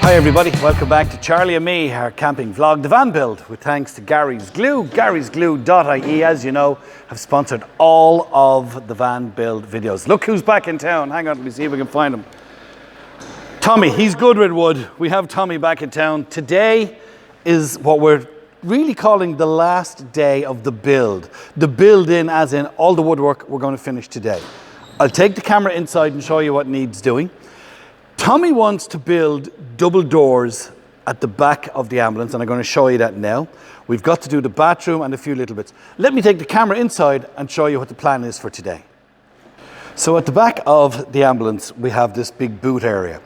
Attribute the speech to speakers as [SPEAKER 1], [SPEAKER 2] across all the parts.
[SPEAKER 1] Hi everybody, welcome back to Charlie and me, our camping vlog, the van build, with thanks to Gary's Glue. Gary'sGlue.ie, as you know, have sponsored all of the van build videos. Look who's back in town. Hang on, let me see if we can find him. Tommy, he's good with wood. We have Tommy back in town. Today is what we're really calling the last day of the build. The build in, as in all the woodwork we're going to finish today. I'll take the camera inside and show you what needs doing. Tommy wants to build double doors at the back of the ambulance, and I'm going to show you that now. We've got to do the bathroom and a few little bits. Let me take the camera inside and show you what the plan is for today. So at the back of the ambulance, we have this big boot area.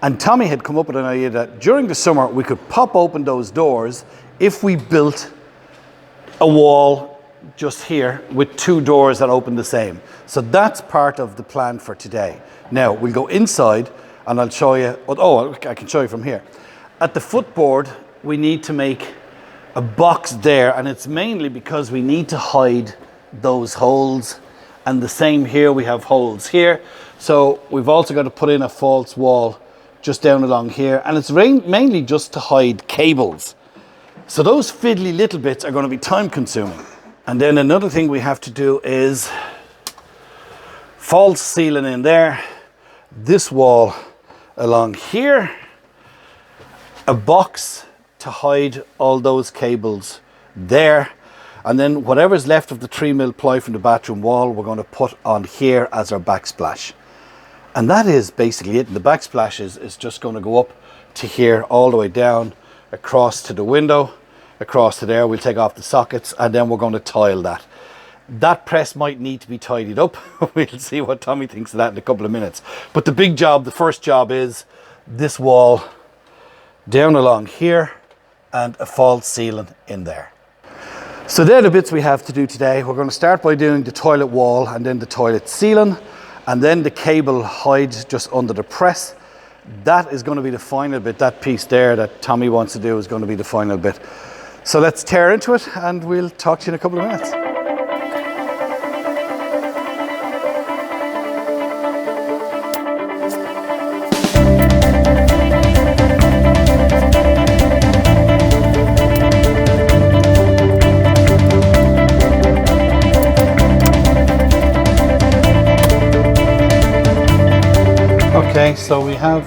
[SPEAKER 1] And Tommy had come up with an idea that during the summer, we could pop open those doors if we built a wall just here with two doors that open the same. So that's part of the plan for today. Now, we'll go inside and I'll show you, I can show you from here. At the footboard, we need to make a box there, and it's mainly because we need to hide those holes. And the same here, we have holes here. So we've also got to put in a false wall just down along here, and it's mainly just to hide cables. So those fiddly little bits are going to be time consuming. And then another thing we have to do is false ceiling in there, this wall along here, a box to hide all those cables there, and then whatever's left of the 3mm ply from the bathroom wall we're going to put on here as our backsplash. And that is basically it. And the backsplash is just going to go up to here, all the way down, across to the window, across to there. We'll take off the sockets and then we're going to tile that. That press might need to be tidied up. We'll see what Tommy thinks of that in a couple of minutes. But the big job, the first job, is this wall down along here and a false ceiling in there. So they're the bits we have to do today. We're going to start by doing the toilet wall and then the toilet ceiling, and then the cable hides just under the press. That is going to be the final bit. That piece there that Tommy wants to do is going to be the final bit. So let's tear into it and we'll talk to you in a couple of minutes. Okay, so we have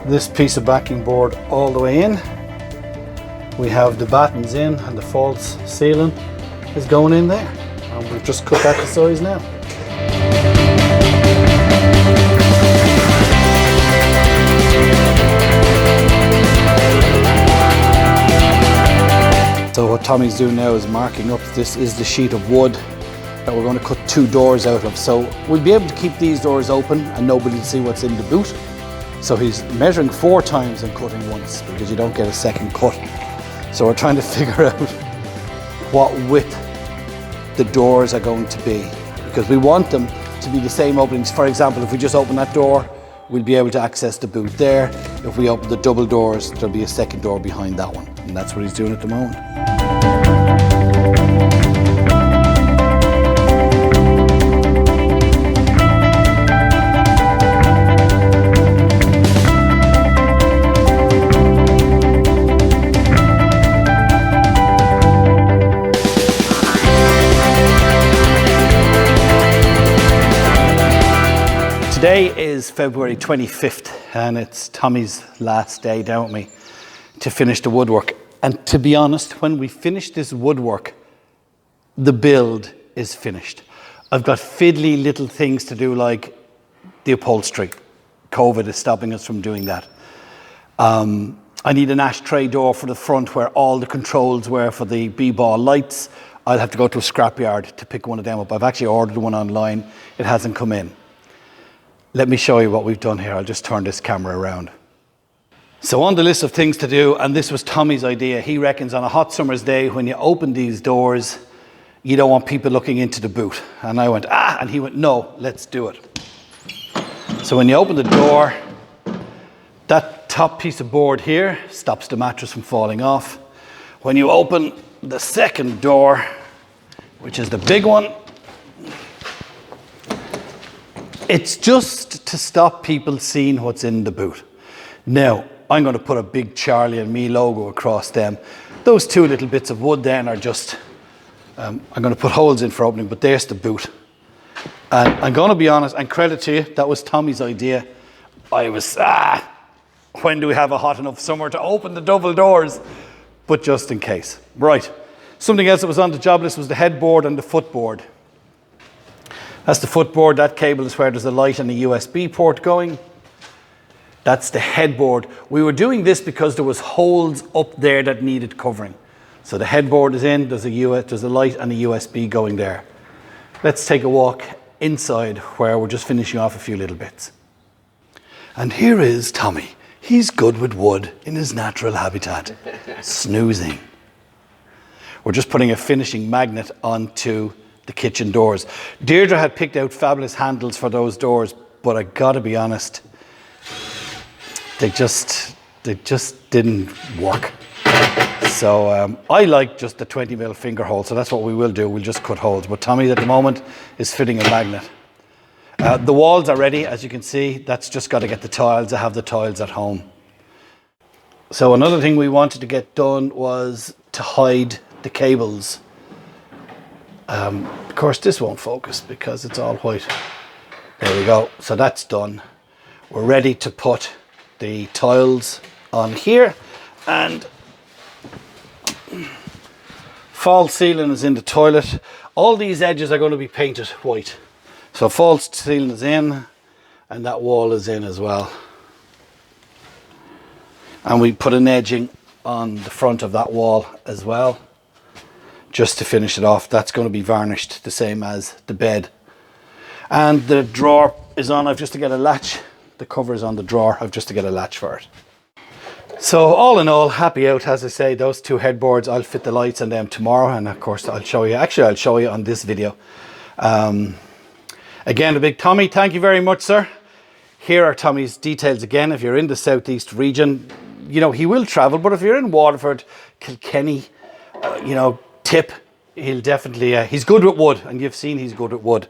[SPEAKER 1] this piece of backing board all the way in. We have the battens in and the false ceiling is going in there. And we've just cut that to size now. So what Tommy's doing now is marking up. This is the sheet of wood that we're going to cut two doors out of. So we'll be able to keep these doors open and nobody will see what's in the boot. So he's measuring 4 times and cutting once because you don't get a second cut. So we're trying to figure out what width the doors are going to be, because we want them to be the same openings. For example, if we just open that door, we'll be able to access the boot there. If we open the double doors, there'll be a second door behind that one. And that's what he's doing at the moment. Today is February 25th and it's Tommy's last day down with me to finish the woodwork. And to be honest, when we finish this woodwork, the build is finished. I've got fiddly little things to do like the upholstery. COVID is stopping us from doing that. I need an ashtray door for the front where all the controls were for the B-ball lights. I'll have to go to a scrapyard to pick one of them up. I've actually ordered one online. It hasn't come in. Let me show you what we've done here. I'll just turn this camera around. So on the list of things to do, and this was Tommy's idea, he reckons on a hot summer's day when you open these doors, you don't want people looking into the boot. And I went, and he went, no, let's do it. So when you open the door, that top piece of board here stops the mattress from falling off. When you open the second door, which is the big one, it's just to stop people seeing what's in the boot. Now, I'm going to put a big Charlie and me logo across them. Those two little bits of wood then are just, I'm going to put holes in for opening, but there's the boot. And I'm going to be honest, and credit to you, that was Tommy's idea. I was, when do we have a hot enough summer to open the double doors? But just in case. Right. Something else that was on the job list was the headboard and the footboard. That's the footboard. That cable is where there's a light and a USB port going. That's the headboard. We were doing this because there was holes up there that needed covering. So the headboard is in, there's a light and a USB going there. Let's take a walk inside where we're just finishing off a few little bits. And here is Tommy. He's good with wood in his natural habitat, snoozing. We're just putting a finishing magnet onto the kitchen doors. Deirdre had picked out fabulous handles for those doors, but I gotta be honest, they just didn't work. So I like just the 20mm finger hole, so that's what we will do. We'll just cut holes. But Tommy at the moment is fitting a magnet. The walls are ready, as you can see. That's just got to get the tiles. I have the tiles at home. So another thing we wanted to get done was to hide the cables. Of course, this won't focus because it's all white. There we go. So that's done. We're ready to put the tiles on here, and false ceiling is in the toilet. All these edges are going to be painted white. So false ceiling is in, and that wall is in as well. And we put an edging on the front of that wall as well, just to finish it off. That's going to be varnished the same as the bed. And the drawer is on. I've just to get a latch. The cover is on the drawer. I've just to get a latch for it. So all in all, happy out. As I say, those two headboards, I'll fit the lights on them tomorrow, and of course I'll show you. Actually, I'll show you on this video. Again, a big Tommy, thank you very much, sir. Here are Tommy's details again. If you're in the southeast region, you know, he will travel, but if you're in Waterford, Kilkenny, you know, Tip, he'll definitely, he's good with wood, and you've seen he's good with wood.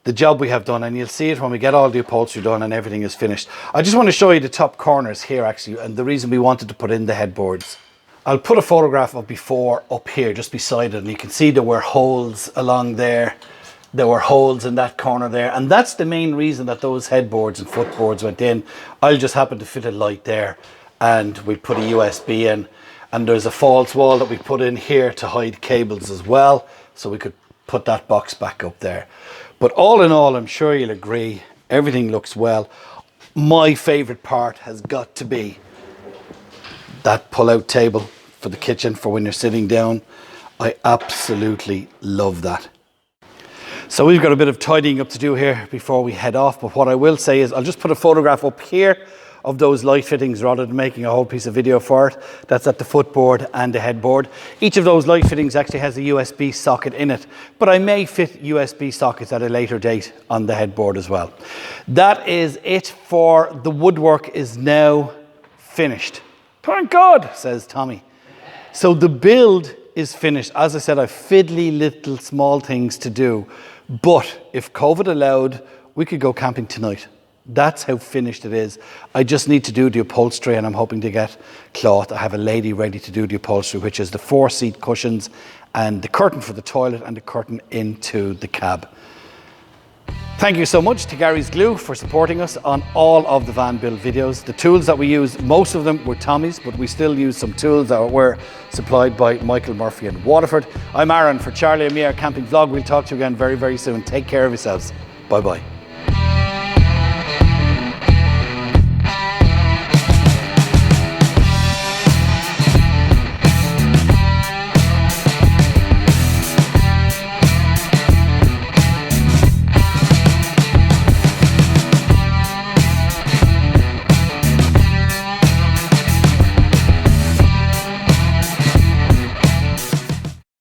[SPEAKER 1] The job we have done, and you'll see it when we get all the upholstery done and everything is finished. I just want to show you the top corners here actually, and the reason we wanted to put in the headboards. I'll put a photograph of before up here just beside it, and you can see there were holes along there. There were holes in that corner there, and that's the main reason that those headboards and footboards went in. I'll just happen to fit a light there, and we put a USB in, and there's a false wall that we put in here to hide cables as well, so we could put that box back up there. But all in all, I'm sure you'll agree, everything looks well. My favorite part has got to be that pull-out table for the kitchen for when you're sitting down. I absolutely love that. So we've got a bit of tidying up to do here before we head off, but what I will say is I'll just put a photograph up here of those light fittings rather than making a whole piece of video for it. That's at the footboard and the headboard. Each of those light fittings actually has a USB socket in it, but I may fit USB sockets at a later date on the headboard as well. That is it for the woodwork is now finished. Thank God, says Tommy. So the build is finished. As I said, I've fiddly little small things to do, but if COVID allowed, we could go camping tonight. That's how finished it is. I just need to do the upholstery, and I'm hoping to get cloth. I have a lady ready to do the upholstery, which is the 4-seat cushions and the curtain for the toilet and the curtain into the cab. Thank you so much to Gary's Glue for supporting us on all of the van build videos. The tools that we use, most of them were Tommy's, but we still use some tools that were supplied by Michael Murphy in Waterford. I'm Aaron for Charlie and Me, our camping vlog. We'll talk to you again very, very soon. Take care of yourselves. Bye-bye.